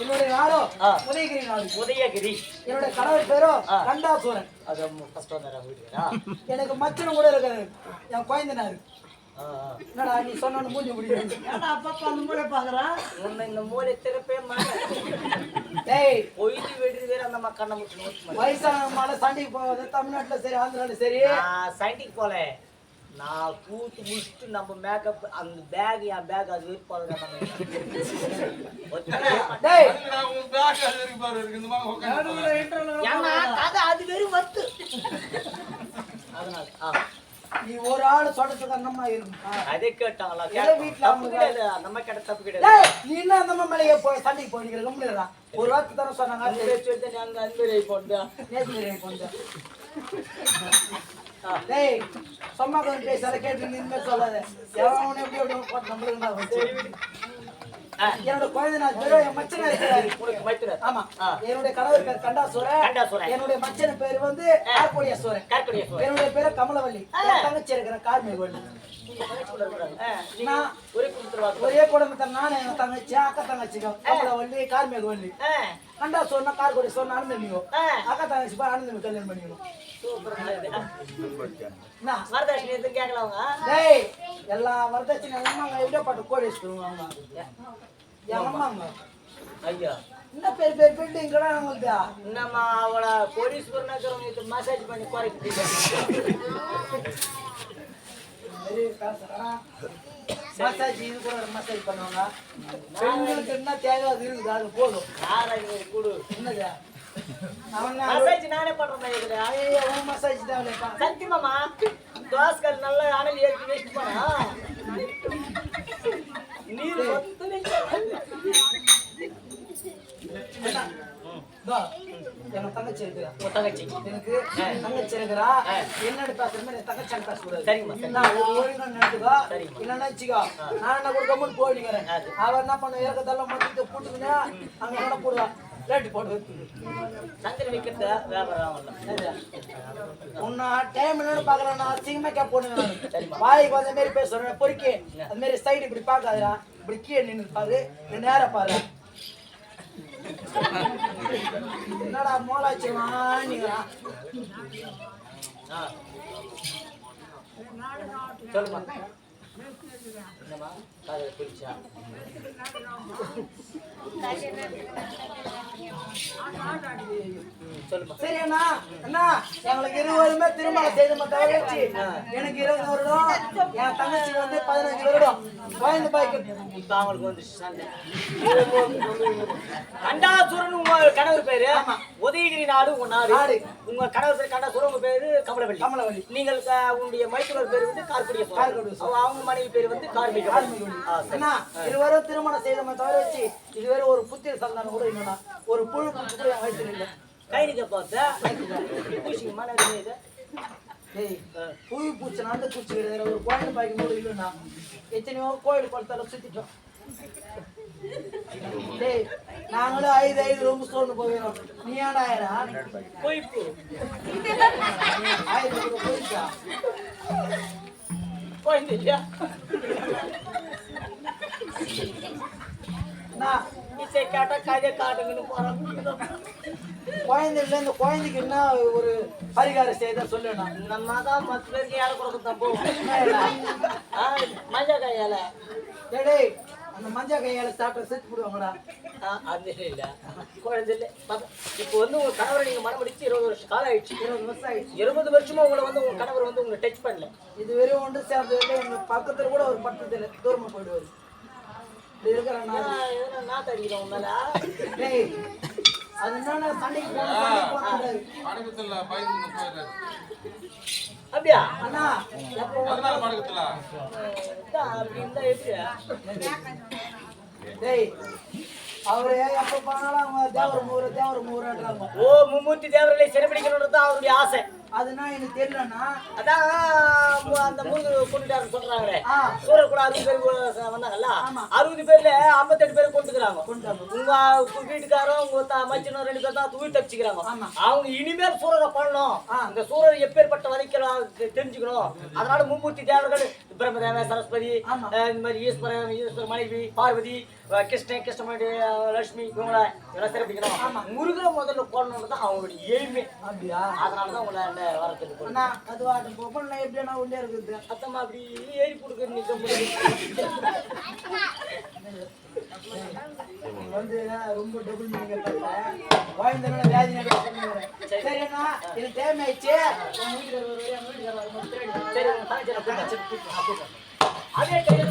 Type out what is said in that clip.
என்னுடைய நாடோ உதயகிரி நாடு. உதயகிரி. என்னுடைய கணவர் பேரோ கண்டாசூரன். அது ஃபர்ஸ்ட் வந்தாரா வீட்டுக்கு? எனக்கு மச்சனம் கூட இருக்காரு, என் குழந்தைனாரு. என்னடா நீ சொன்ன மூஞ்சி முடியாது. ஏன்னா அப்பப்ப அந்த மூளை பாக்குறான். உன்னை இந்த மூளை திறப்பே மாட்டேன். டேய் பொய்து வெடி வேற அந்த மக்கள் நம்ம வயசான மாலை சண்டைக்கு போவது தமிழ்நாட்டுல சரி ஆந்திரால சரி. சண்டைக்கு போல நான் கூத்து முடிச்சுட்டு நம்ம மேக்கப் அந்த பேக் என் பேக் அது வெறுப்பாங்க. அது வெறும் வத்து. அதனால நீ ஒரு ஆள் சொல்றதுக்கு அந்த அம்மா இருக்கும். அதே கேட்டாங்களா? வீட்டுல அந்த அம்மா கேட்ட தப்பு கிடையாது. நீ என்ன அந்த அம்மா மேலே சண்டைக்கு போய்க்கிற கம்முடா. ஒரு வார்த்தை தானே சொன்னாங்க. அங்க அன்பரை போட்டா நேற்று போட்டா. டேய் சும்மா கொஞ்சம் பேசாத, கேட்டு இனிமேல் சொல்லாத. எவன் எப்படி எப்படி போட்டு நம்மளுக்கு என்னோட குழந்தை நான் பேரும் என் மச்சனை இருக்கிறாரு. ஆமா, என்னுடைய கணவர் பேர் கண்டாசூரன். என்னுடைய மச்சனை பேர் வந்து கார்கோடியாசூரன். என்னுடைய பேரு கமலவல்லி. தங்கச்சி இருக்கிற கார்மேகவல்லி. ஒரே குடும்பத்தை நான் என் தங்கச்சி அக்கா தங்கச்சிக்கோ கமலவல்லி கார்மேகவல்லி. கண்டாசூரனா கார்கோடியாசூரன் ஆனந்தமியோ அக்கா தங்கச்சி போய் ஆனந்தமி கல்யாணம் பண்ணிக்கணும். எல்லா வரதட்சணை எல்லாம் பாட்டு கோடீஸ்வரன் ஐயா என்ன பெரிய பெரிய பில்டிங் கூட நம்மளுக்கு என்னம்மா அவளை கோடீஸ்வரன் மசாஜ் பண்ணி குறைக்கு மசாஜ் இது கூட மசாஜ் பண்ணுவாங்க. பெண்களுக்கு என்ன தேவை அது இருக்குது, அது போதும். கூடு என்னது மசாஜ் நானே பண்றேன். மசாஜ் தேவைப்பா சத்தியமாமா தோசைகள் நல்லா அனல் ஏற்றி வேஸ்ட் பண்ணா நீர் எனக்கு தங்கச்சி இருக்கிறா. தங்கச்சி எனக்கு தங்கச்சி இருக்கிறா. என்னன்னு பேசுறமே தங்கச்சி பேசக்கூடாது. சரிம்மா ஒழுங்கா நினைச்சுக்கோ. இல்லைன்னா வச்சுக்கோ நான் என்ன கூட கம்முன்னு போயிடுக்கிறேன். அவன் என்ன பண்ண இறக்கத்தெல்லாம் மொத்தத்தை போட்டுக்கினா அங்க கூட போடுவான். ரேட்டு போட்டு சங்கரி வைக்கிறது வியாபாரம் உன்ன டைம் என்னன்னு பாக்குறேன். நான் அசிங்கமா கேப் போடுவேன். வாய்க்கு வந்த மாதிரி பேசுறேன். பொறுக்கி அது மாதிரி சைடு இப்படி பாக்காதா, இப்படி கீழே நின்று பாரு, நேர பாரு. என்னடா மோலாச்சு வாணிங்களா? சொல்லுமா என்னம்மா காது பிடிச்சா சரி அண்ணா, அண்ணா எங்களுக்கு 20 வருமே திருமணம் செய்து தவிர்த்து எனக்கு 20 வருடம், என் தங்கச்சிக்கு வந்து 15 வருடம். குழந்தை பாய்க்கு இப்ப அவங்களுக்கு வந்து கண்டாசூரன் உங்க கணவர் பேரு. உதயகிரி நாடு உங்க நாடு. உங்க கணவர் பேரு கண்டாசூரன், உங்க பேரு கமலவல்லி. நீங்கள் உங்களுடைய மைத்துனர் பேரு வந்து கார்கோடியாசூரன். அவங்க மனைவி பேரு வந்து கார்மேகவல்லி. அண்ணா 20 வருடம் திருமணம் செய்த தவிர வச்சு இதுவரை ஒரு புத்திர சந்தானம் கூட இல்லைண்ணா. ஒரு புழு கூட என் வயசுல இல்லை. கைனிக்க பார்த்தா பூசிங்கம்மா புழு பூச்சி நடந்து பூச்சி கிடையாது. ஒரு குழந்தை பாய்க்கு கூட இல்லைண்ணா. எத்தனையோ கோயில் குளத்தால சுத்திட்டோம். டேய் நாங்களும் 5 ரொம்ப சோர்ந்து போயிடும். நீ ஏன்டா போய்ப்பு 1000 போயிட்டா குழந்தை இல்லையா? இசை காட்ட கதை காட்டுங்கன்னு போறாங்க. குழந்தை இல்லை. இந்த குழந்தைக்கு என்ன ஒரு பரிகாரம் செய்த சொல்லுண்ணா. நம்ம தான் 10 பேருக்கு யாரை கொடுக்கத்தான் போவோம். மஞ்சள் கையால டேய் அந்த மஞ்சள் கையால சாப்பிட செத்து போடுவாங்கடா. அது இல்ல குழந்தை இல்லை. இப்போ வந்து உங்க கணவரை நீங்க மனம் முடிச்சு 20 வருஷம் காலம் ஆயிடுச்சு. 20 வருஷம் ஆயிடுச்சு. 20 வருஷமா உங்களை வந்து உங்க கணவர் வந்து உங்களை டச் பண்ணல. இது வெறும் ஒன்று சேர்ந்து எங்க பக்கத்துல கூட ஒரு பட்டத்துல தூரமா போயிடுவாரு. நான் தடிக்கிறேன் உன்னால. அது என்ன சண்டைக்கு அப்படியா அண்ணா அவரு எப்ப போனாலும் அவங்க தேவர் மூவராங்க. ஓ மும்மூர்த்தி தேவர்களை சிறைபிடிக்கணும்ன்றது அவருடைய ஆசை. அதுனா எனக்கு தெரியலண்ணா. அதான் அந்த மூணு கொண்டுட்டாரு சொல்றாங்க. சூரர் கூட 60 பேர் வந்தாங்கல்ல. 60 பேர்ல 58 பேர் கொண்டுக்கிறாங்க. உங்க வீட்டுக்காரரும் உங்க மச்சினும் 2 பேர் தான் தூக்கி தப்பிச்சுக்கிறாங்க. அவங்க இனிமேல் சூரரை பண்ணணும், இந்த சூரர் எப்பேற்பட்ட வரைக்கும் தெரிஞ்சுக்கணும். அதனால மும்மூர்த்தி தேவர்கள் பிரம்மதேவ சரஸ்வதி இந்த மாதிரி ஈஸ்வர மனைவி பார்வதி கிருஷ்ணமணி லட்சுமி இவங்கள இதெல்லாம் சிறப்பிக்கணும் முருகன் முதல்ல போடணும்னு தான் அவங்களுடைய எய்மே. அப்படியா? அதனாலதான் உங்களை அந்த வரத்துக்கு அண்ணா அது வாட்டும் பொம்பளை எப்படின்னா உள்ளே இருக்குது அத்தம்மா அப்படி ஏறி கொடுக்குற நிக்க முடியாது. வந்து ரொம்ப டபுள் மீனிங் வாய்ந்தனால வியாதி சொல்லுங்க. சரி அண்ணா இது டைம் ஆயிடுச்சு. சரி அதே டைம்